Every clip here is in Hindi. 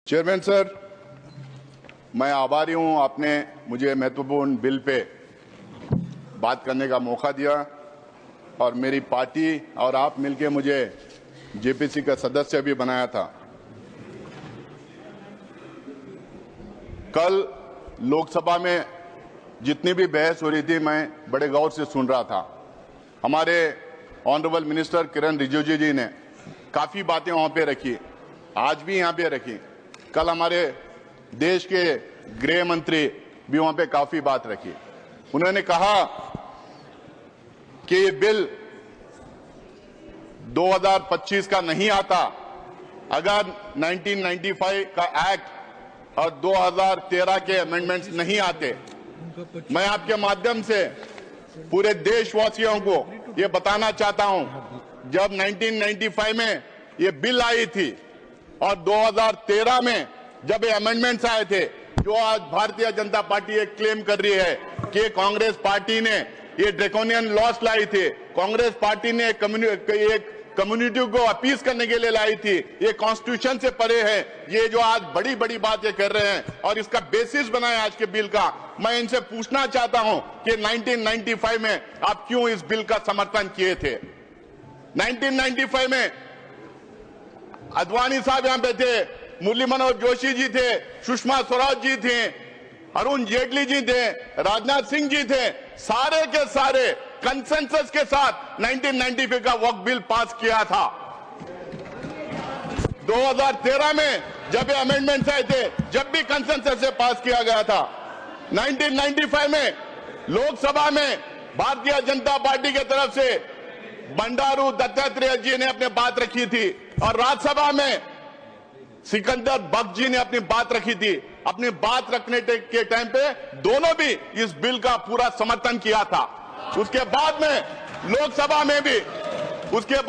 चेयरमैन सर, मैं आभारी हूं, आपने मुझे महत्वपूर्ण बिल पे बात करने का मौका दिया और मेरी पार्टी और आप मिलकर मुझे जेपीसी का सदस्य भी बनाया था। कल लोकसभा में जितनी भी बहस हो रही थी मैं बड़े गौर से सुन रहा था। हमारे ऑनरेबल मिनिस्टर किरण रिजिजू जी ने काफी बातें वहां पे रखी, आज भी यहां पे रखी। कल हमारे देश के गृह मंत्री भी वहां पे काफी बात रखी। उन्होंने कहा कि ये बिल 2025 का नहीं आता अगर 1995 का एक्ट और 2013 के अमेंडमेंट्स नहीं आते। मैं आपके माध्यम से पूरे देशवासियों को ये बताना चाहता हूं, जब 1995 में ये बिल आई थी और 2013 में जब ये अमेंडमेंट्स आए थे, जो आज भारतीय जनता पार्टी एक क्लेम कर रही है कि कांग्रेस पार्टी ने ये ड्रैकोनियन लॉस लाई थी, कांग्रेस पार्टी ने एक कम्युनिटी को अपीज करने के लिए लाई थी, ये कॉन्स्टिट्यूशन से परे है। ये जो आज बड़ी बड़ी बातें कर रहे हैं और इसका बेसिस बनाया आज के बिल का, मैं इनसे पूछना चाहता हूं कि 1995 में आप क्यों इस बिल का समर्थन किए थे? 1995 में अद्वानी साहब यहां पे थे, मुरली मनोहर जोशी जी थे, सुषमा स्वराज जी थे, अरुण जेटली जी थे, राजनाथ सिंह जी थे, सारे के सारे कंसेंसस के साथ 1995 का वक्फ बिल पास किया था। 2013 में जब ये अमेंडमेंट्स आए थे, जब भी कंसेंसस से पास किया गया था। 1995 में लोकसभा में भारतीय जनता पार्टी की तरफ से बंडारू दत्तात्रेय जी ने अपनी बात रखी थी और राज्यसभा में सिकंदर बख्श जी ने अपनी बात रखी थी। अपनी बात रखने के टाइम पे दोनों भी इस बिल का पूरा समर्थन किया था। उसके बाद में लोकसभा में भी, उसके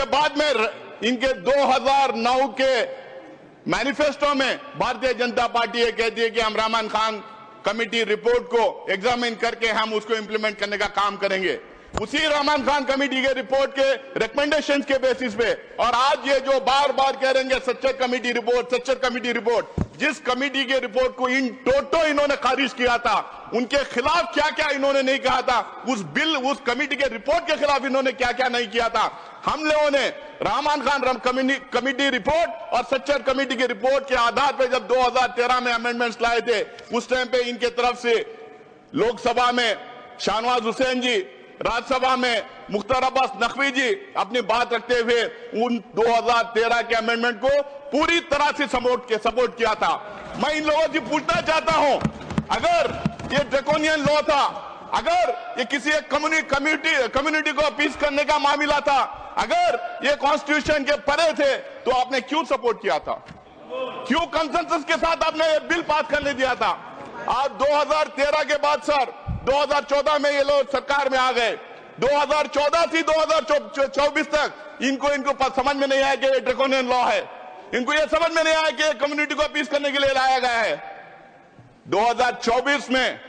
बाद में इनके 2009 के मैनिफेस्टो में भारतीय जनता पार्टी ये कहती है कि हम रहमान खान कमेटी रिपोर्ट को एग्जामिन करके हम उसको इंप्लीमेंट करने का काम करेंगे। उसी रहमान खान कमेटी के रिपोर्ट के रिकमेंडेशंस के बेसिस पे, और आज ये जो बार बार कह रहे हैं सच्चर कमेटी रिपोर्ट, जिस कमेटी के रिपोर्ट को इन टोटो इन्होंने खारिज किया था, उनके खिलाफ क्या क्या इन्होंने नहीं कहा था, उस कमेटी के रिपोर्ट के खिलाफ इन्होंने क्या क्या नहीं किया था। हम लोगों ने रहमान खान कमेटी रिपोर्ट और सच्चर कमेटी की रिपोर्ट के आधार पर जब 2013 में अमेंडमेंट्स लाए थे, उस टाइम पे इनके तरफ से लोकसभा में शाहनवाज हुसैन जी, राज्यसभा में मुख्तार अब्बास नकवी जी अपनी बात रखते हुए उन 2013 के अमेंडमेंट को पूरी तरह से सपोर्ट किया था। मैं इन लोगों से पूछना चाहता हूं, अगर ये ड्रैकोनियन लॉ था, अगर ये किसी एक कम्युनिटी को अपीज करने का मामला था, अगर ये कॉन्स्टिट्यूशन के परे थे, तो आपने क्यों सपोर्ट किया था? क्यों कंसेंसस के साथ आपने ये बिल पास करने दिया था? आज 2013 के बाद सर 2014 में ये लोग सरकार में आ गए। 2014 से 2024 तक इनको समझ में नहीं आया कि ये ड्रैकोनियन लॉ है। इनको ये समझ में नहीं आया कि कम्युनिटी को अपीज करने के लिए लाया गया है। 2024 में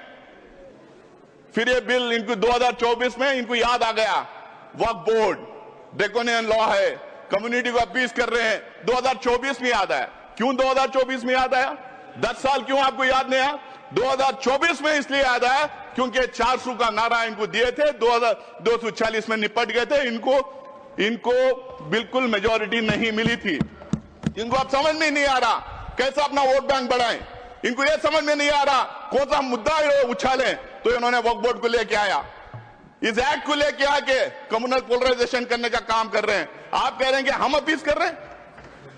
फिर ये बिल इनको 2024 में इनको याद आ गया, वक्फ बोर्ड ड्रैकोनियन लॉ है, कम्युनिटी को अपीज कर रहे हैं। 2024 में याद आया। क्यों 2024 में याद आया? 10 साल क्यों आपको याद नहीं आया? 2024 में इसलिए याद आया क्योंकि 400 का नारा इनको दिए थे, 240 में निपट गए थे। इनको बिल्कुल मेजॉरिटी नहीं मिली थी। इनको अब समझ में नहीं आ रहा कैसे अपना वोट बैंक बढ़ाएं। इनको यह समझ में नहीं आ रहा कौन सा मुद्दा उछालें, तो इन्होंने वक्फ बोर्ड को लेके आया, इस एक्ट को लेके आके कम्युनल पोलराइजेशन करने का काम कर रहे हैं। आप कह रहे हैं कि हम अपीज कर रहे हैं,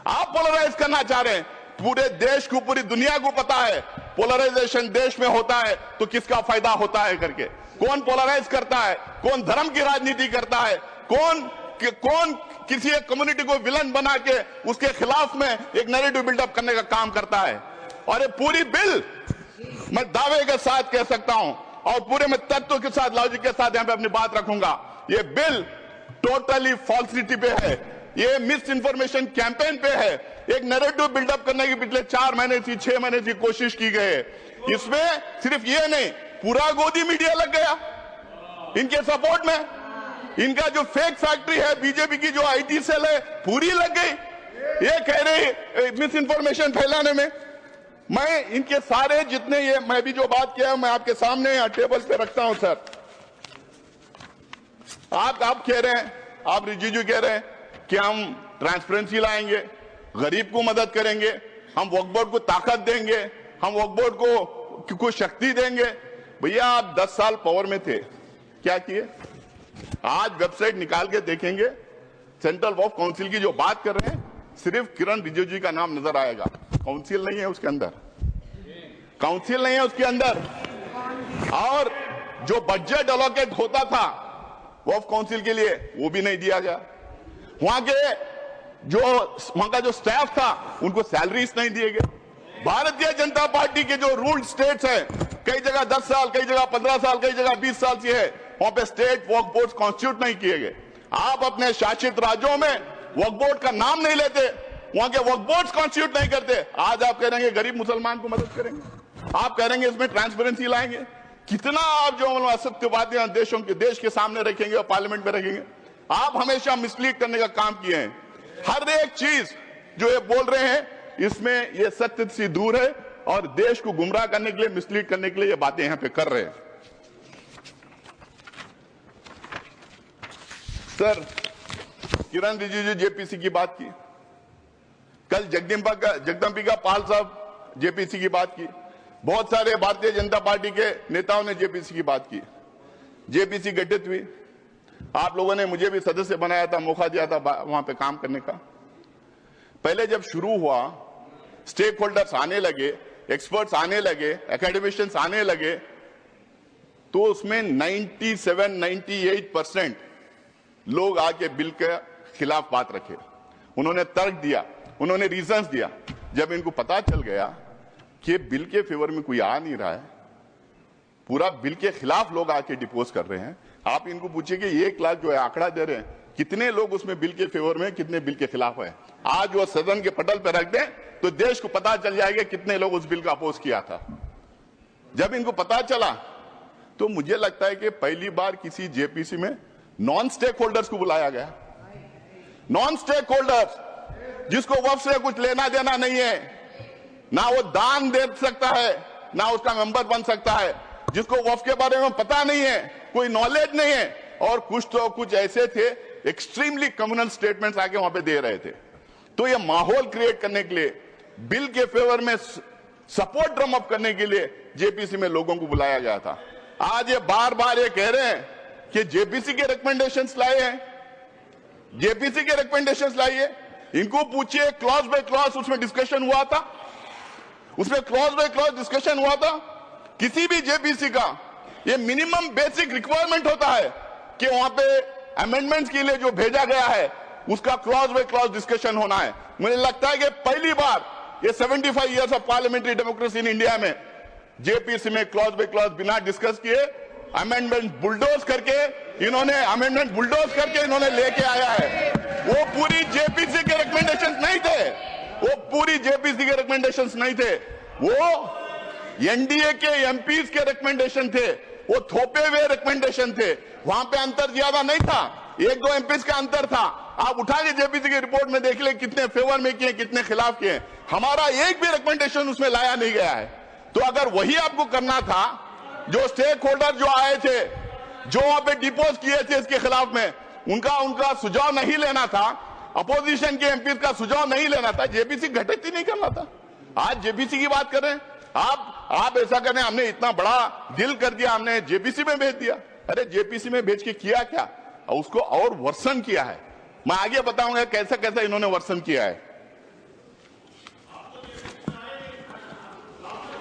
आप पोलराइज करना चाह रहे हैं। पूरे देश को, पूरी दुनिया को पता है पोलराइजेशन देश में होता है तो किसका फायदा होता है करके। कौन पोलराइज करता है, कौन धर्म की राजनीति करता है, कौन किसी एक कम्युनिटी को विलन बना के उसके खिलाफ में एक नैरेटिव बिल्डअप करने का काम करता है। और ये पूरी बिल मैं दावे के साथ कह सकता हूं और पूरे में तत्व के साथ, लॉजिक के साथ यहां पे अपनी बात रखूंगा, ये बिल टोटली फॉल्सिटी पे है, ये मिस इन्फॉर्मेशन कैंपेन पे है। एक नैरेटिव बिल्डअप करने की पिछले 4 महीने से 6 महीने से कोशिश की गई है। इसमें सिर्फ ये नहीं, पूरा गोदी मीडिया लग गया इनके सपोर्ट में। इनका जो फेक फैक्ट्री है बीजेपी की, जो आईटी सेल है, पूरी लग गई। ये कह रहे मिस इंफॉर्मेशन फैलाने में। मैं इनके सारे जितने ये मैं भी जो बात किया मैं आपके सामने यहाँ टेबल पे रखता हूं सर। आप कह रहे हैं, आप रिजिजू कह रहे हैं कि हम ट्रांसपेरेंसी लाएंगे, गरीब को मदद करेंगे, हम वक्फ बोर्ड को ताकत देंगे, हम वक्फ बोर्ड को कुछ शक्ति देंगे। भैया आप 10 साल पावर में थे, क्या किए? आज वेबसाइट निकाल के देखेंगे, सेंट्रल वक्फ काउंसिल की जो बात कर रहे हैं सिर्फ किरण रिजिजू का नाम नजर आएगा, काउंसिल नहीं है उसके अंदर, काउंसिल नहीं है उसके अंदर। और जो बजट एलोकेट होता था वक्फ काउंसिल के लिए वो भी नहीं दिया गया। वहां का जो स्टाफ था उनको सैलरीज नहीं दिए गए। भारतीय जनता पार्टी के जो रूल्ड स्टेट्स है, कई जगह 10 साल, कई जगह 15 साल, कई जगह 20 साल से है, वहां पे स्टेट वक्फ बोर्ड कॉन्स्टिट्यूट नहीं किए गए। आप अपने शासित राज्यों में वक्फ बोर्ड का नाम नहीं लेते, वहां के वक्फ बोर्ड कॉन्स्टिट्यूट नहीं करते। आज आप कह रहे हैं गरीब मुसलमान को मदद करेंगे, आप कह रहे हैं इसमें ट्रांसपेरेंसी लाएंगे। कितना आप जो असत्यवादी देश के सामने रखेंगे और पार्लियामेंट में रखेंगे। आप हमेशा मिसलीड करने का काम किए हैं। हर एक चीज जो ये बोल रहे हैं इसमें ये सत्य से दूर है और देश को गुमराह करने के लिए, मिसलीड करने के लिए ये बातें यहां पे कर रहे हैं। सर, किरण रिजिजू जेपीसी की बात की, कल जगदम्बिका पाल साहब जेपीसी की बात की, बहुत सारे भारतीय जनता पार्टी के नेताओं ने जेपीसी की बात की। जेपीसी गठित हुई, आप लोगों ने मुझे भी सदस्य बनाया था, मौका दिया था वहां पे काम करने का। पहले जब शुरू हुआ, स्टेक होल्डर्स आने लगे, एक्सपर्ट्स आने लगे, एकेडमिशियंस आने लगे, तो उसमें 97-98% लोग आके बिल के खिलाफ बात रखे। उन्होंने तर्क दिया, उन्होंने रीजंस दिया। जब इनको पता चल गया कि बिल के फेवर में कोई आ नहीं रहा है, पूरा बिल के खिलाफ लोग आके डिपोज कर रहे हैं, आप इनको पूछिए कि 1 लाख जो है आंकड़ा दे रहे हैं, कितने लोग उसमें बिल के फेवर में, कितने बिल के खिलाफ है। आज वो सदन के पटल पर रख दें तो देश को पता चल जाएगा कितने लोग उस बिल का अपोज किया था। जब इनको पता चला तो मुझे लगता है कि पहली बार किसी जेपीसी में नॉन स्टेक होल्डर्स को बुलाया गया। नॉन स्टेक होल्डर्स जिसको वक्फ से कुछ लेना देना नहीं है, ना वो दान दे सकता है, ना उसका मेंबर बन सकता है, जिसको वक्फ के बारे में पता नहीं है, कोई नॉलेज नहीं है, और कुछ ऐसे थे एक्सट्रीमली कम्युनल स्टेटमेंट्स आके वहां पे दे रहे थे। तो ये माहौल क्रिएट करने के लिए, बिल के फेवर में सपोर्ट ड्रम अप करने के लिए जेपीसी में लोगों को बुलाया गया था। आज ये बार बार ये कह रहे हैं कि जेपीसी के रिकमेंडेशंस लाए हैं, जेपीसी के रिकमेंडेशंस लाइए। इनको पूछिए क्लॉज बाय क्लॉज उसमें डिस्कशन हुआ था, उसमें क्लॉज बाय क्लॉज डिस्कशन हुआ था। किसी भी जेपीसी का ये मिनिमम बेसिक रिक्वायरमेंट होता है कि वहां पे अमेंडमेंट्स के लिए जो भेजा गया है उसका क्लॉज बाय क्लॉज डिस्कशन होना है। मुझे लगता है कि पहली बार ये 75 years of parliamentary democracy in India में जेपीसी में क्लॉज बाय क्लॉज बिना डिस्कस किए अमेंडमेंट बुलडोज करके इन्होंने लेके आया है। वो पूरी जेपीसी के रिकमेंडेशंस नहीं थे, वो पूरी जेपीसी के रिकमेंडेशंस नहीं थे, वो एनडीए के एमपीज के रिकमेंडेशन थे, वो थोपे हुए रिकमेंडेशन थे। वहां पे अंतर ज्यादा नहीं था, 1-2 एमपीज का अंतर था। आप उठा के जेपीसी की रिपोर्ट में देख ले कितने फेवर में किए, कितने खिलाफ किए। हमारा एक भी रिकमेंडेशन उसमें लाया नहीं गया है। तो अगर वही आपको करना था, जो स्टेक होल्डर जो आए थे, जो वहां पे डिपोज किए थे इसके खिलाफ में, उनका सुझाव नहीं लेना था, अपोजिशन के एमपी का सुझाव नहीं लेना था, जेपीसी गठित ही नहीं करना था। आज जेपीसी की बात कर रहे हैं आप ऐसा करें, हमने इतना बड़ा दिल कर दिया, हमने जेपीसी में भेज दिया। अरे जेपीसी में भेज के किया क्या, उसको और वर्सन किया है। मैं आगे बताऊंगा कैसा कैसा इन्होंने वर्सन किया है।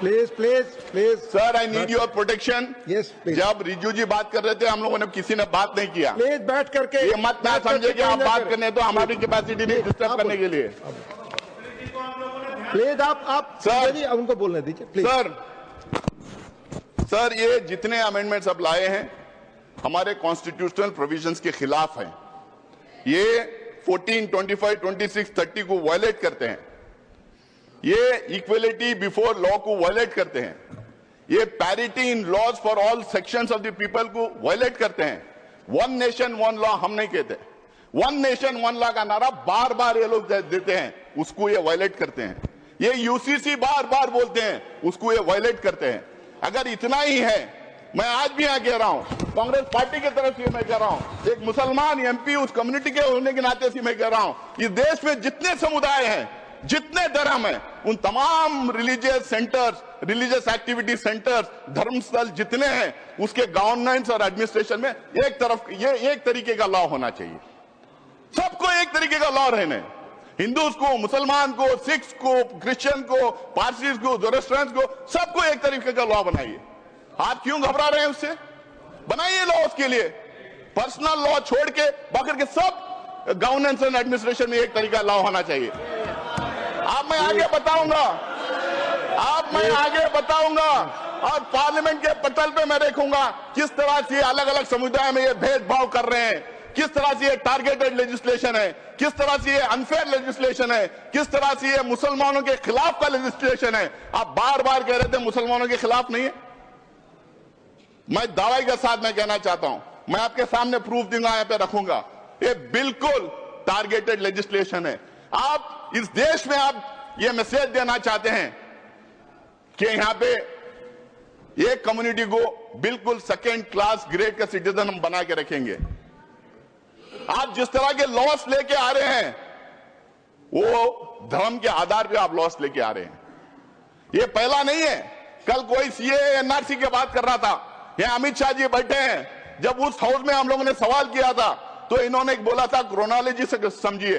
Please sir, I need your protection. Yes please. जब रिजू जी बात कर रहे थे, हम लोगों ने किसी ने बात नहीं किया। प्लीज बैठ करके, ये मत ना समझे कि आप बात करने तो हमारी कैपेसिटी नहीं डिस्टर्ब करने के लिए। प्लीज आप सर उनको बोलने दीजिए प्लीज। सर ये जितने अमेंडमेंट्स अब लाए हैं हमारे कॉन्स्टिट्यूशनल प्रोविजंस के खिलाफ हैं। ये 14, 25, 26, 30 को वायलेट करते हैं। ये इक्वलिटी बिफोर लॉ को वायलेट करते हैं। ये parity in laws for all sections of the people को वायलेट करते हैं। वन नेशन वन लॉ हम नहीं कहते, वन नेशन वन लॉ का नारा बार बार ये लोग देते हैं, उसको ये वायलेट करते हैं। ये यूसीसी बार बार बोलते हैं, उसको ये वायलेट करते हैं। अगर इतना ही है, मैं आज भी यहां कह रहा हूं, कांग्रेस पार्टी की तरफ से मैं कह रहा हूं, एक मुसलमान एमपी उस कम्युनिटी के होने के नाते से मैं कह रहा हूं, इस देश में जितने समुदाय हैं, जितने धर्म हैं, उन तमाम religious centres, religious activity centres, धर्मस्थल जितने हैं, उसके गवर्नेंस और एडमिनिस्ट्रेशन में एक तरफ ये एक तरीके का लॉ होना चाहिए। सबको एक तरीके का लॉ रहने, हिंदूज को, मुसलमान को, सिख्स को, क्रिश्चियन को, पारसीज को, जोरस्ट्रियंस को, सबको एक तरीके का लॉ बनाइए। आप क्यों घबरा रहे हैं उससे? बनाइए लॉ उसके लिए, पर्सनल लॉ छोड़ के बाकी के सब गवर्नेंस एंड एडमिनिस्ट्रेशन में एक तरीका लॉ होना चाहिए। आप मैं आगे बताऊंगा और पार्लियामेंट के पटल पे मैं देखूंगा किस तरह से अलग अलग समुदाय में ये भेदभाव कर रहे हैं, किस तरह से ये टारगेटेड लेजिस्लेशन है, किस तरह से ये अनफेयर लेजिस्लेशन है, किस तरह से ये मुसलमानों के खिलाफ का लेजिस्लेशन है। आप बार बार कह रहे थे मुसलमानों के खिलाफ नहीं है। मैं दावे के साथ मैं कहना चाहता हूं, मैं आपके सामने प्रूफ दूंगा, यहां पे रखूंगा, ये बिल्कुल टारगेटेड लेजिस्लेशन है। आप इस देश में आप ये मैसेज देना चाहते हैं कि यहां पे एक कम्युनिटी को बिल्कुल सेकेंड क्लास ग्रेड का सिटीजन हम बना के रखेंगे। आप जिस तरह के लॉस लेके आ रहे हैं, वो धर्म के आधार पे आप लॉस लेके आ रहे हैं। ये पहला नहीं है। कल कोई सीएए एनआरसी की बात कर रहा था, यहाँ अमित शाह जी बैठे हैं, जब उस हाउस में हम लोगों ने सवाल किया था तो इन्होंने बोला था क्रोनोलॉजी से समझिए,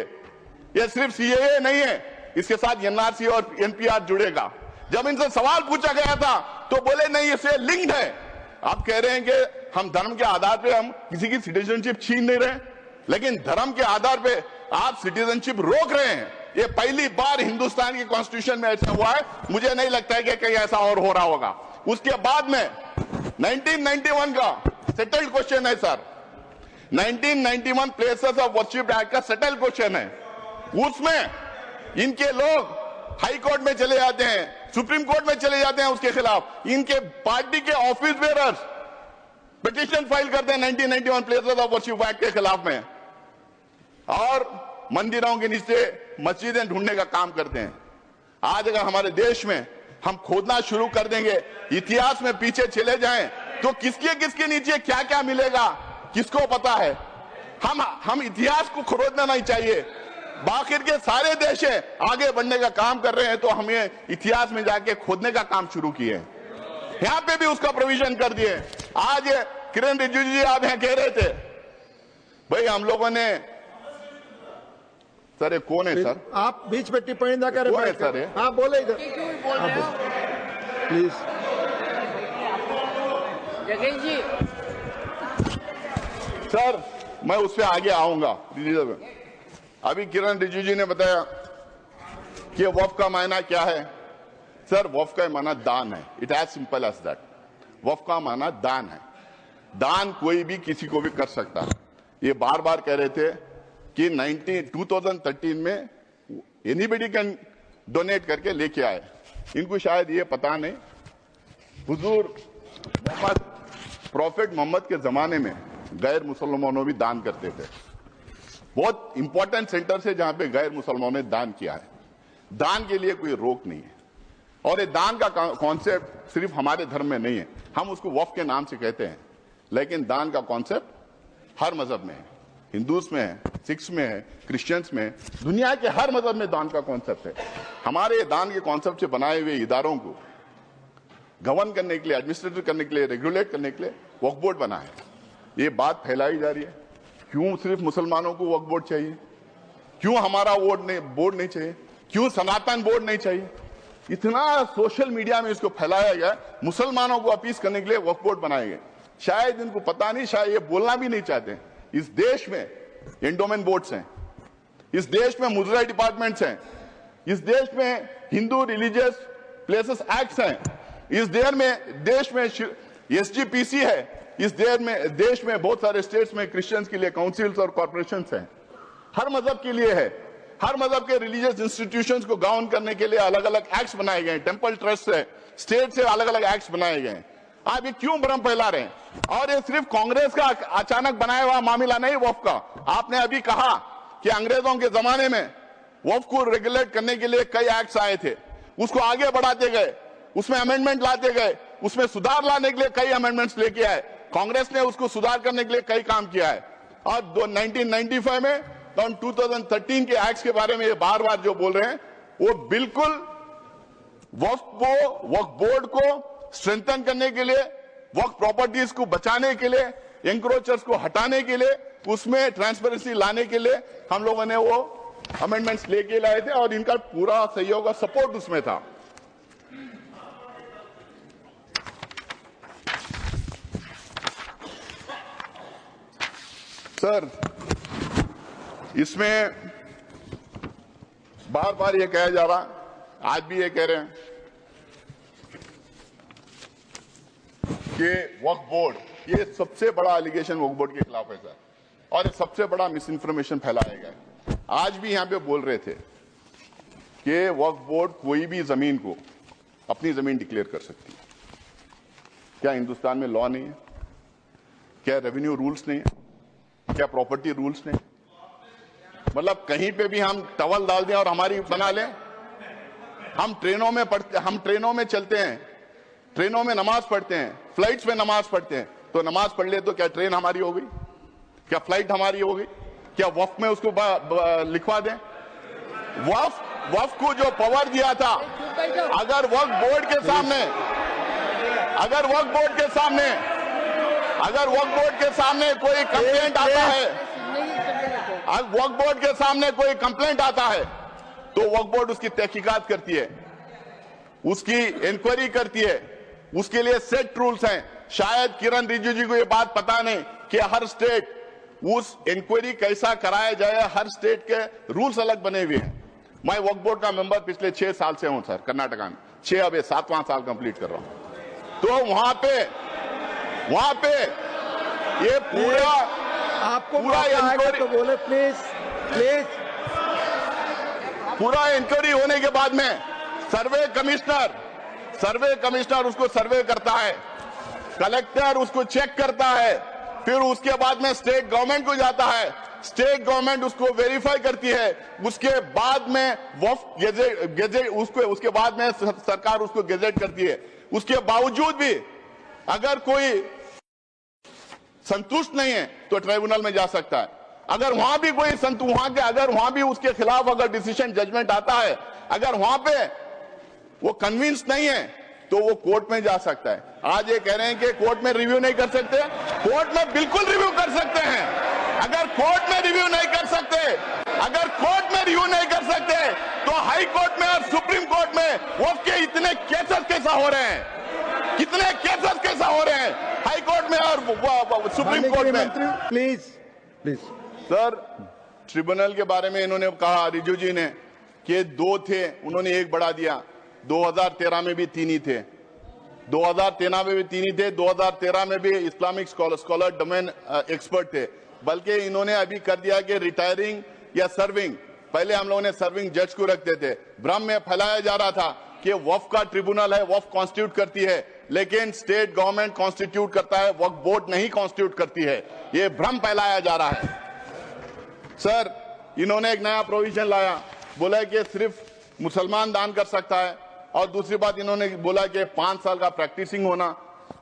ये सिर्फ सीएए नहीं है, इसके साथ एनआरसी और एनपीआर जुड़ेगा। जब इनसे सवाल पूछा गया था तो बोले नहीं, इससे लिंक्ड है। आप कह रहे हैं कि हम धर्म के आधार पे हम किसी की सिटीजनशिप छीन नहीं रहे, लेकिन धर्म के आधार पे आप सिटीजनशिप रोक रहे हैं। ये पहली बार हिंदुस्तान की कॉन्स्टिट्यूशन में ऐसा हुआ है। मुझे नहीं लगता है कि कहीं ऐसा और हो रहा होगा। उसके बाद में 1991 का सेटल्ड क्वेश्चन है sir, 1991 places of worship act का सेटल्ड क्वेश्चन है। उसमें इनके लोग हाई कोर्ट में चले जाते हैं, सुप्रीम कोर्ट में चले जाते हैं उसके खिलाफ। इनके पार्टी के ऑफिस बेयरर्स पिटीशन फाइल करते हैं 1991 प्लेसेस ऑफ वर्शिप एक्ट के खिलाफ में, और मंदिरों के नीचे मस्जिदें ढूंढने का काम करते हैं। आज अगर हमारे देश में हम खोदना शुरू कर देंगे, इतिहास में पीछे चले जाएं, तो किसके नीचे क्या क्या मिलेगा किसको पता है। हम इतिहास को खोदना नहीं चाहिए। बाकी के सारे देश आगे बढ़ने का काम कर रहे हैं, तो हमें इतिहास में जाके खोदने का काम शुरू किए। यहां पे भी उसका प्रोविजन कर दिए। आज किरण रिजिजू जी आप यहां कह रहे थे, भाई हम लोगों ने, सर ये कौन है सर? आप बीच में टिप्पणी ना करें। कौन है सर ये? हाँ बोले इधर प्लीज। जगेश जी सर मैं उससे आगे आऊंगा। अभी किरण रिजिजू जी ने बताया कि वक्फ का मायना क्या है। सर वक्फ का माना दान है, it as simple as that. वक्फ का माना दान है। दान कोई भी किसी को भी कर सकता है। ये बार बार कह रहे थे कि 2013 में एनीबडी कैन डोनेट करके लेके आए। इनको शायद ये पता नहीं, हुजूर मोहम्मद, प्रॉफिट मोहम्मद के जमाने में गैर मुसलमानों भी दान करते थे। बहुत इंपॉर्टेंट सेंटर से जहां पे गैर मुसलमानों ने दान किया है। दान के लिए कोई रोक नहीं है। और ये दान का कॉन्सेप्ट सिर्फ हमारे धर्म में नहीं है, हम उसको वक्फ के नाम से कहते हैं, लेकिन दान का कॉन्सेप्ट हर मजहब में है। हिंदूज में है, सिख्स में है, क्रिश्चियंस में है, दुनिया के हर मजहब में दान का कॉन्सेप्ट है। हमारे दान के कॉन्सेप्ट से बनाए हुए इदारों को गवर्न करने के लिए, एडमिनिस्ट्रेट करने के लिए, रेगुलेट करने के लिए वक्फ बोर्ड बना है। ये बात फैलाई जा रही है, क्यों सिर्फ मुसलमानों को वक्फ बोर्ड चाहिए, क्यों हमारा बोर्ड नहीं चाहिए, क्यों सनातन बोर्ड नहीं चाहिए। इतना सोशल मीडिया में इसको फैलाया गया, मुसलमानों को अपील करने के लिए वक्फ बोर्ड बनाए गए। शायद इनको पता नहीं, शायद ये बोलना भी नहीं चाहते। इस देश में एंडोमेंट बोर्ड्स हैं, इस देश में मुजरा डिपार्टमेंट्स हैं, इस देश में हिंदू रिलीजियस प्लेसेस एक्ट्स हैं, इस देश में एसजीपीसी है, इस देश में बहुत सारे स्टेट्स में क्रिश्चियंस के लिए काउंसिल्स और कॉर्पोरेशंस हैं। हर मजहब के लिए है। हर मजहब के रिलीजियस इंस्टीट्यूशंस को गवर्न करने के लिए अलग अलग एक्ट्स बनाए गए हैं। टेंपल ट्रस्ट है, स्टेट से अलग अलग एक्ट्स बनाए गए हैं। आप ये क्यों भ्रम फैला रहे हैं? और ये सिर्फ कांग्रेस का अचानक बनाया हुआ मामला नहीं वक्फ का। आपने अभी कहा कि अंग्रेजों के जमाने में वक्फ को रेगुलेट करने के लिए कई एक्ट्स आए थे, उसको आगे बढ़ाते गए, उसमें अमेंडमेंट लाते गए, उसमें सुधार लाने के लिए कई अमेंडमेंट्स लेके आए। कांग्रेस ने उसको सुधार करने के लिए कई काम किया है। और 1995 में 2013 के एक्ट्स के बारे में ये बार बार जो बोल रहे हैं वो बिल्कुल वक्फ बोर्ड को स्ट्रेंथन करने के लिए, वक्फ प्रॉपर्टीज को बचाने के लिए, एंक्रोचर्स को हटाने के लिए, उसमें ट्रांसपेरेंसी लाने के लिए हम लोगों ने वो अमेंडमेंट्स लेके लाए थे और इनका पूरा सहयोग और सपोर्ट उसमें था। सर, इसमें बार बार ये कहा जा रहा, आज भी ये कह रहे हैं कि वक्फ बोर्ड, ये सबसे बड़ा एलिगेशन वक्फ बोर्ड के खिलाफ है सर, और ये सबसे बड़ा मिस इन्फॉर्मेशन फैलाया गया है। आज भी यहां पे बोल रहे थे कि वक्फ बोर्ड कोई भी जमीन को अपनी जमीन डिक्लेयर कर सकती है। क्या हिंदुस्तान में लॉ नहीं है? क्या रेवेन्यू रूल्स नहीं है? क्या प्रॉपर्टी रूल्स नहीं? मतलब कहीं पे भी हम टवल डाल दें और हमारी बना लें? हम ट्रेनों में पढ़ते, हम ट्रेनों में चलते हैं, ट्रेनों में नमाज पढ़ते हैं, फ्लाइट्स में नमाज पढ़ते हैं, तो नमाज पढ़ ले तो क्या ट्रेन हमारी हो गई? क्या फ्लाइट हमारी हो गई? क्या वक्फ में उसको लिखवा दें? वक्फ को जो पावर दिया था, अगर वक्फ बोर्ड के सामने कोई कंप्लेंट आता है, वक्फ बोर्ड के सामने कोई कंप्लेंट आता है तो वक्फ बोर्ड उसकी तहकीकात करती है, उसकी इंक्वायरी करती है, उसके लिए सेट रूल्स हैं। शायद किरण रिजिजू को ये बात पता नहीं कि हर स्टेट उस इंक्वायरी कैसा कराया जाए, हर स्टेट के रूल्स अलग बने हुए हैं। मैं वक्फ बोर्ड का मेंबर पिछले 6 साल से हूं सर, कर्नाटका में 6, अब 7वां साल कंप्लीट कर रहा हूं। तो वहां पे ये पूरा आपको पूरा इंक्वायरी, तो बोले प्लीज पूरा इंक्वायरी होने के बाद में सर्वे कमिश्नर उसको सर्वे करता है, कलेक्टर उसको चेक करता है, फिर उसके बाद में स्टेट गवर्नमेंट को जाता है, स्टेट गवर्नमेंट उसको वेरीफाई करती है, उसके बाद में वक्फ गेजेट उसके बाद में सरकार उसको गेजेट करती है। उसके बावजूद भी अगर कोई संतुष्ट नहीं है तो ट्राइब्यूनल में जा सकता है। अगर वहां भी कोई अगर वहां भी उसके खिलाफ अगर डिसीजन जजमेंट आता है, अगर वहां पे वो कन्विंस नहीं है तो वो कोर्ट में जा सकता है। आज ये कह रहे हैं कि कोर्ट में रिव्यू नहीं कर सकते, कोर्ट में बिल्कुल रिव्यू कर सकते हैं। अगर कोर्ट में रिव्यू नहीं कर सकते तो हाई कोर्ट में और सुप्रीम कोर्ट में वक्फ के इतने केसेस कैसा हो रहे हैं, कितने केसेस कैसा हो रहे हैं हाई कोर्ट में और सुप्रीम कोर्ट में। प्लीज सर, ट्रिब्यूनल के बारे में इन्होंने कहा, रिजू जी ने, कि 2 थे, उन्होंने 1 बढ़ा दिया। 2013 में भी 3 ही थे, 2013 में भी इस्लामिक स्कॉलर डोमेन एक्सपर्ट थे। बल्कि इन्होंने अभी कर दिया कि रिटायरिंग या सर्विंग, पहले हम लोगों ने सर्विंग जज को रखते थे। भ्रम में फैलाया जा रहा था कि वक्फ का ट्रिब्यूनल है, वक्फ कॉन्स्टिट्यूट करती है, लेकिन स्टेट गवर्नमेंट कॉन्स्टिट्यूट करता है, वक्फ बोर्ड नहीं कॉन्स्टिट्यूट करती है। ये भ्रम फैलाया जा रहा है। सर, इन्होंने एक नया प्रोविजन लाया, बोला कि सिर्फ मुसलमान दान कर सकता है, और दूसरी बात इन्होंने बोला कि 5 साल का प्रैक्टिसिंग होना।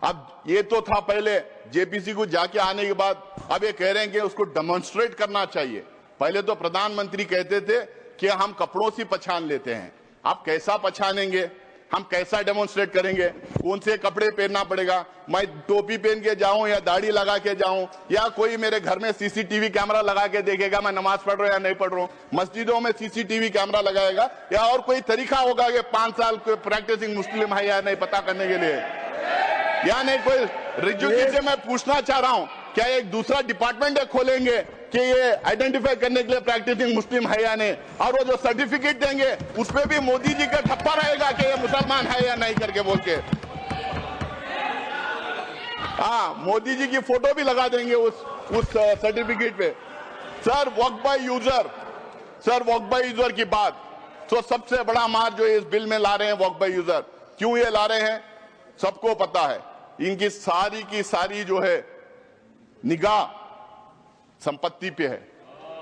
अब ये तो था पहले, जेपीसी को जाके आने के बाद अब ये कह रहे हैं कि उसको डेमोन्स्ट्रेट करना चाहिए। पहले तो प्रधानमंत्री कहते थे कि हम कपड़ों से पहचान लेते हैं, आप कैसा पहचानेंगे, हम कैसा डेमोन्स्ट्रेट करेंगे, कौन से कपड़े पहनना पड़ेगा, मैं टोपी पहन के जाऊं या दाढ़ी लगा के जाऊं, या कोई मेरे घर में सीसीटीवी कैमरा लगा के देखेगा मैं नमाज पढ़ रहा हूं या नहीं पढ़ रहा हूं, मस्जिदों में सीसीटीवी कैमरा लगाएगा, या और कोई तरीका होगा कि 5 साल कोई प्रैक्टिसिंग मुस्लिम है या नहीं पता करने के लिए, या नहीं कोई। रिजू जी से मैं पूछना चाह रहा हूं, क्या एक दूसरा डिपार्टमेंट खोलेंगे कि ये आइडेंटिफाई करने के लिए प्रैक्टिसिंग मुस्लिम है या नहीं, और वो जो सर्टिफिकेट देंगे उस पे भी मोदी जी का ठप्पा रहेगा कि ये मुसलमान है या नहीं करके बोल के। हाँ, मोदी जी की फोटो भी लगा देंगे उस सर्टिफिकेट पे। सर, वक्फ बाय यूजर की बात, तो सबसे बड़ा मार जो इस बिल में ला रहे हैं वक्फ बाय यूजर, क्यों ये ला रहे हैं सबको पता है। इनकी सारी की सारी जो है निगाह संपत्ति पे है,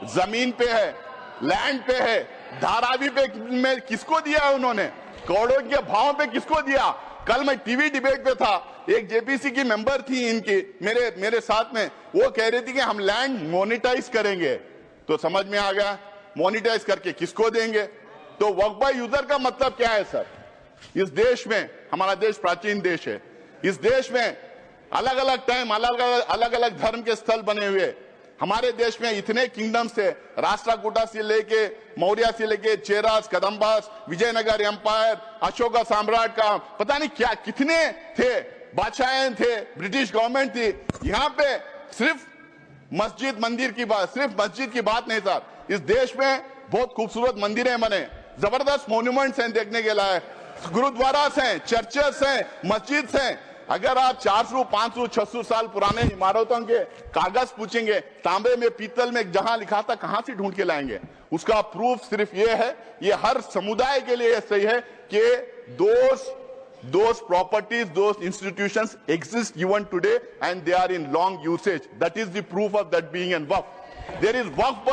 जमीन पे है, लैंड पे है। धारावी पे में किसको दिया है उन्होंने? करोड़ों के भाव पे किसको दिया? कल मैं टीवी डिबेट पे था, एक जेपीसी की मेंबर थी इनकी मेरे साथ में, वो कह रही थी कि हम लैंड मोनेटाइज करेंगे। तो समझ में आ गया, मोनेटाइज करके किसको देंगे? तो वक्फ बाय यूजर का मतलब क्या है सर? इस देश में, हमारा देश प्राचीन देश है, इस देश में अलग अलग टाइम अलग अलग धर्म के स्थल बने हुए। हमारे देश में इतने किंगडम्स थे, राष्ट्रकूटा से लेके मौर्य से लेके चेरास, कदम्बास, विजयनगर एम्पायर, अशोका साम्राट का पता नहीं क्या कितने थे, बादशाहें थे, ब्रिटिश गवर्नमेंट थी। यहाँ पे सिर्फ मस्जिद मंदिर की बात, सिर्फ मस्जिद की बात नहीं सर, इस देश में बहुत खूबसूरत मंदिरें बने, जबरदस्त मॉन्यूमेंट्स हैं देखने के लायक, गुरुद्वारास हैं, चर्चेस हैं, मस्जिद हैं। अगर आप 400, 500, 600 साल पुराने इमारतों के कागज पूछेंगे, तांबे में, पीतल में जहां लिखा था, कहां से ढूंढ के लाएंगे? उसका प्रूफ सिर्फ ये है, ये हर समुदाय के लिए सही है कि those properties, those institutions exist even today and they are in long usage. That is the proof of that being in waqf. There is waqf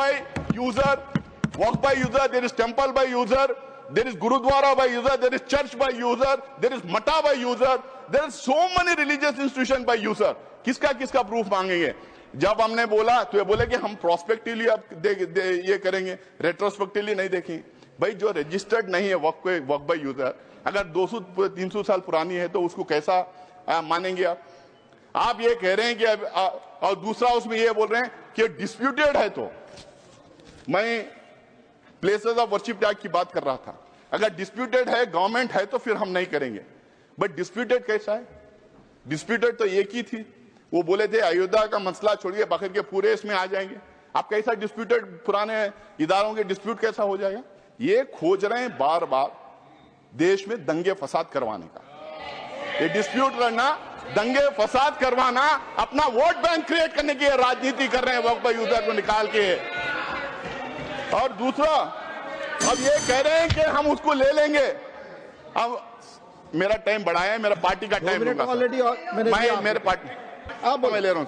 by user, there is temple by user, there is gurudwara by user, there is church by user, there is mata by user, there are so many religious institutions by user. किसका प्रूफ मांगेंगे? जब हमने बोला तो ये बोले कि हम प्रोस्पेक्टिवली अब ये करेंगे, रेट्रोस्पेक्टिवली नहीं देखेंगे। भाई जो रजिस्टर्ड नहीं है वक्फ बाय यूजर, अगर 200-300 साल पुरानी है तो उसको कैसा मानेंगे आप? आप ये कह रहे हैं कि और दूसरा उसमें ये बोल रहे हैं कि डिस्प्यूटेड है। तो मैं प्लेसेस ऑफ वर्शिप टैग की बात कर रहा था। अगर डिस्प्यूटेड है, गवर्नमेंट है, तो फिर हम नहीं करेंगे। बट डिस्प्यूटेड कैसा है? डिस्प्यूटेड तो एक ही थी, वो बोले थे अयोध्या का मसला छोड़िए, बाकी के पूरे इसमें आ जाएंगे। आप कैसा डिस्प्यूटेड, पुराने इदारों के डिस्प्यूट कैसा हो जाएगा? ये खोज रहे हैं बार बार देश में दंगे फसाद करवाने का। ये डिस्प्यूट लड़ना, दंगे फसाद करवाना, अपना वोट बैंक क्रिएट करने की राजनीति कर रहे हैं वक्फ बाय यूजर को निकाल के। और दूसरा, अब ये कह रहे हैं कि हम उसको ले लेंगे। अब मेरा टाइम बढ़ाया है, मेरा पार्टी का टाइम लूंगा ऑलरेडी मेरे पार्टी मैं ले रहा हूं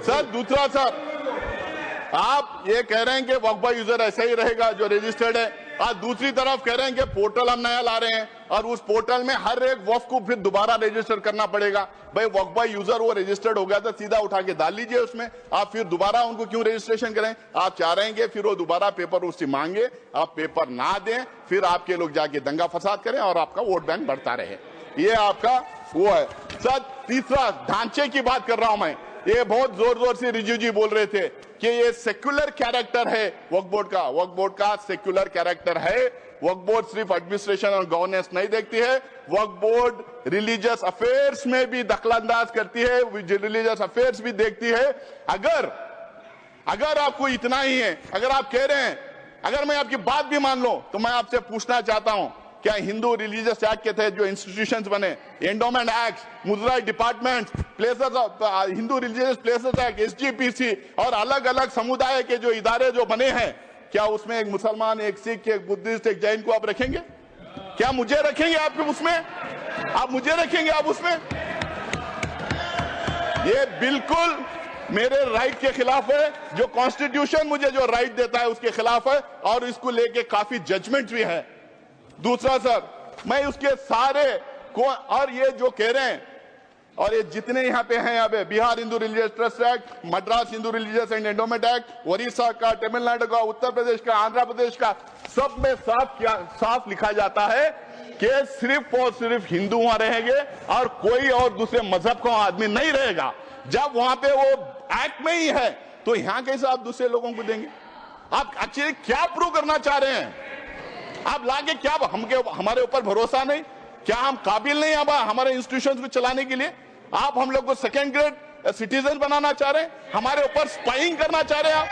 सर। दूसरा सर, आप ये कह रहे हैं कि वक्फ बाय यूजर ऐसा ही रहेगा जो रजिस्टर्ड है, और दूसरी तरफ कह रहे हैं कि पोर्टल हम नया ला रहे हैं और उस पोर्टल में हर एक वक्फ को फिर दोबारा रजिस्टर करना पड़ेगा। भाई वक्फ बाय यूजर वो रजिस्टर्ड हो गया था, सीधा उठा के डाल लीजिए उसमें, आप फिर दोबारा उनको क्यों रजिस्ट्रेशन करें? आप चाह रहे हैं कि फिर वो दोबारा पेपर उससे मांगे, आप पेपर ना दें, फिर आपके लोग जाके दंगा फसाद करें और आपका वोट बैंक बढ़ता रहे। ये आपका वो है सर। तीसरा, ढांचे की बात कर रहा हूं मैं। ये बहुत जोर जोर से रिजू जी बोल रहे थे कि ये सेक्युलर कैरेक्टर है वक्फ बोर्ड का। वक्फ बोर्ड का सेक्युलर कैरेक्टर है। वक्फ बोर्ड सिर्फ एडमिनिस्ट्रेशन और गवर्नेंस नहीं देखती है, वक्फ बोर्ड रिलीजियस अफेयर्स में भी दखलंदाज करती है, रिलीजियस अफेयर्स भी देखती है। अगर आपको इतना ही है, अगर आप कह रहे हैं, अगर मैं आपकी बात भी मान लो, तो मैं आपसे पूछना चाहता हूं, क्या हिंदू रिलीजियस एक्ट के तहत जो इंस्टीट्यूशंस बने, एंडोमेंट एक्ट, मुद्रा department, places of Hindu religious places act, SGPC और अलग अलग समुदाय के जो इदारे जो बने हैं, क्या उसमें एक मुसलमान, एक सिख, एक बुद्धिस्ट, एक जैन को आप रखेंगे? क्या मुझे रखेंगे आप उसमें? आप मुझे रखेंगे आप उसमें? ये बिल्कुल मेरे राइट के खिलाफ है। जो कॉन्स्टिट्यूशन मुझे जो राइट देता है उसके खिलाफ है, और इसको लेके काफी जजमेंट भी है। दूसरा सर, मैं उसके सारे को, और ये जो कह रहे हैं, और ये जितने यहाँ पे हैं, यहाँ पे Bihar Hindu religious trust act, Madras Hindu religious and endowment act, Orissa का, तमिलनाडु का, उत्तर प्रदेश का, आंध्र प्रदेश का, सब में साफ लिखा जाता है कि सिर्फ और सिर्फ हिंदू वहां रहेंगे और कोई और दूसरे मजहब का आदमी नहीं रहेगा। जब वहां पे वो एक्ट में ही है, तो यहाँ कैसे आप दूसरे लोगों को देंगे? आप एक्चुअली क्या प्रूव करना चाह रहे हैं? आप लाके क्या हमारे ऊपर भरोसा नहीं? क्या हम काबिल नहीं अब हमारे इंस्टीट्यूशंस को चलाने के लिए? आप हम लोग को सेकेंड ग्रेड सिटीजन बनाना चाह रहे हैं? हमारे ऊपर स्पाइंग करना चाह रहे हैं आप?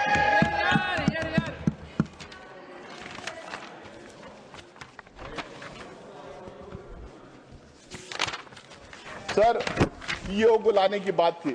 सर, सीईओ को लाने की बात थी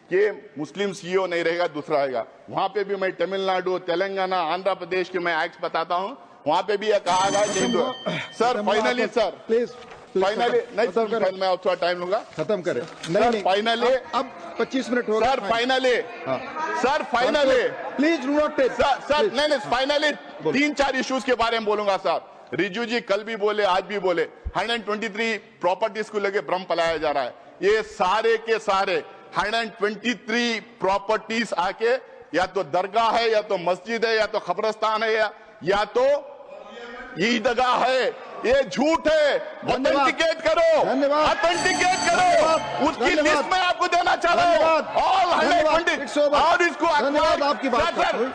कि मुस्लिम सीईओ नहीं रहेगा, दूसरा रहेगा। वहां पे भी मैं तमिलनाडु, तेलंगाना, आंध्र प्रदेश के मैं एक्ट बताता हूं, वहां पे भी यह कहा गया कि sir finally sir please finally नहीं खत्म सर, करें। मैं और थोड़ा टाइम लूंगा खत्म करें। सर, फाइनली अब 25 मिनट हो गए। सर, फाइनली हाँ। Sir, finally please do not take. Sir नहीं फाइनली 3-4 इश्यूज के बारे में बोलूंगा सर। रिजू जी कल भी बोले, आज भी बोले, 123 प्रॉपर्टीज को लेके भ्रम फैलाया जा रहा है। ये सारे के सारे 123 प्रॉपर्टीज आके या तो दरगाह है, या तो मस्जिद है, या तो कब्रिस्तान है, या तो ईदगाह है। ये झूठ है। ऑथेंटिकेट करो, धन्यवाद। ऑथेंटिकेट करो। उसकी लिस्ट में आपको देना चाह रहा हूं। ऑल 120 और इसको धन्यवाद आपकी बात सर,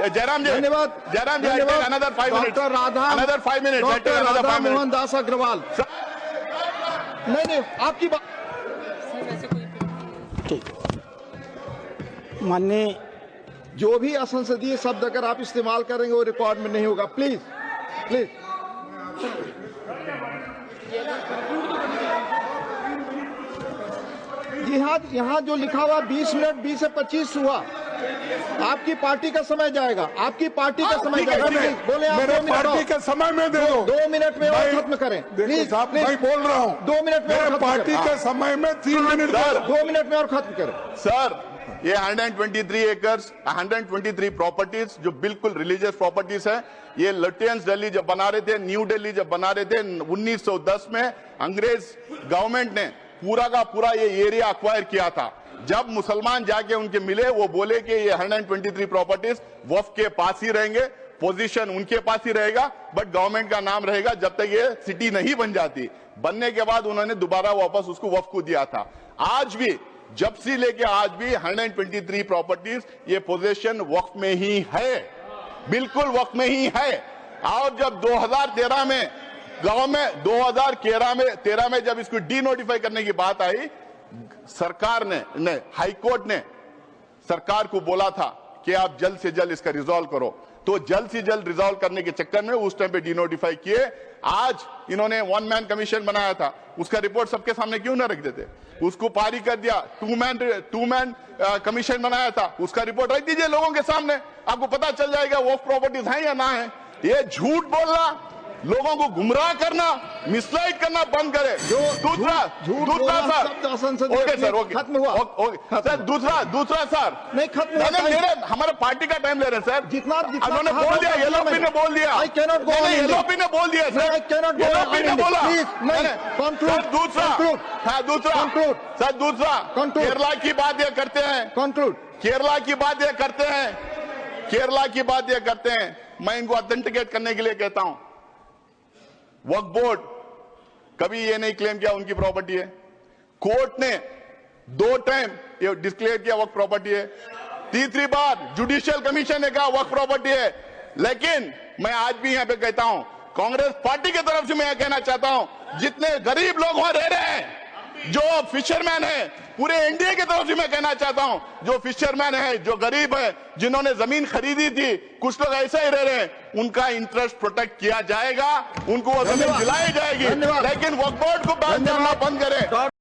जयराम जी, धन्यवाद। Jairam ji, another 5 minute, doctor Radha, another 5 minute, doctor Radha Mohan Das Agarwal. नहीं आपकी बात। माननीय जो भी असंसदीय शब्द अगर आप इस्तेमाल करेंगे वो रिकॉर्ड में नहीं होगा। Please please. यहाँ जो लिखा हुआ 20 मिनट 20 से 25 हुआ, आपकी पार्टी का समय जाएगा। आपकी पार्टी का समय जाएगा। प्लीज बोले आप। मेरे 2 मिनट पार्टी के समय में दे दो। 2 मिनट में और भाई, खत्म करें। देखो प्लीज साहब, मैं बोल रहा हूँ 2 मिनट में और मेरे खत्म पार्टी करें। के समय में 3 मिनट सर, 2 मिनट में और खत्म करें। सर, ये 123 एकर्स, 123 प्रॉपर्टीज जो बिल्कुल रिलीजियस प्रॉपर्टीज है। ये लुटियंस दिल्ली जब बना रहे थे, न्यू दिल्ली जब बना रहे थे 1910 में, अंग्रेज गवर्नमेंट ने पूरा का पूरा ये एरिया अक्वायर किया था। जब मुसलमान जाके उनके मिले, वो बोले कि ये 123 प्रॉपर्टीज वक्फ के पास ही रहेंगे, पोजीशन उनके पास ही रहेगा, बट गवर्नमेंट का नाम रहेगा जब तक ये सिटी नहीं बन जाती। बनने के बाद उन्होंने दोबारा वापस उसको वक्फ को दिया था। आज भी, जब से लेके आज भी 123 प्रॉपर्टीज ये पोजीशन वक्फ में ही है, बिल्कुल वक्फ में ही है। और जब 2013 में गवर्नमेंट 2013 में जब इसको डी नोटिफाई करने की बात आई, सरकार ने हाई कोर्ट ने सरकार को बोला था कि आप जल्द से जल्द इसका रिजॉल्व करो। तो जल्द से जल्द रिजॉल्व करने के चक्कर में उस टाइम पे डी नोटिफाई किए। आज इन्होंने 1 मैन कमीशन बनाया था, उसका रिपोर्ट सबके सामने क्यों ना रख देते? उसको पारी कर दिया। 2 मैन कमीशन बनाया था, उसका रिपोर्ट रख दीजिए लोगों के सामने, आपको पता चल जाएगा वो प्रॉपर्टीज हैं या ना है। ये झूठ बोलना, लोगों को गुमराह करना, मिसलाइड करना बंद करें। दूसरा सर, ओके सर, ओके खत्म हुआ। सर, दूसरा सर, नहीं खत्म हुआ। हमारे पार्टी का टाइम ले रहे हैं सर। जितना उन्होंने बोल दिया, येलोपी ने बोल दिया, I cannot go on ending. येलोपी ने बोल दिया sir, I cannot go येलोपी on ने ending. बोला। Please, नहीं, conclude, सर, दूसरा, conclude, हाँ दूसरा, conclude, सर दूसरा, conclude. केरला की बात ये करते हैं, कंक्लूड। केरला की बात ये करते हैं, केरला की बात ये करते हैं। मैं इनको ऑथेंटिकेट करने के लिए कहता हूं, वक्फ बोर्ड कभी ये नहीं क्लेम किया उनकी प्रॉपर्टी है। कोर्ट ने 2 टाइम ये डिक्लेयर किया वक्फ प्रॉपर्टी है। तीसरी बार जुडिशियल कमीशन ने कहा वक्फ प्रॉपर्टी है। लेकिन मैं आज भी यहां पे कहता हूं, कांग्रेस पार्टी की तरफ से मैं यह कहना चाहता हूं, जितने गरीब लोग वहां रह रहे हैं, जो फिशरमैन है, पूरे इंडिया की तरफ से मैं कहना चाहता हूं, जो फिशरमैन है, जो गरीब है, जिन्होंने जमीन खरीदी थी, कुछ लोग ऐसे ही रह रहे हैं, उनका इंटरेस्ट प्रोटेक्ट किया जाएगा, उनको वो जमीन दिलाई जाएगी। लेकिन वक्फ बोर्ड को बात करना बंद करें।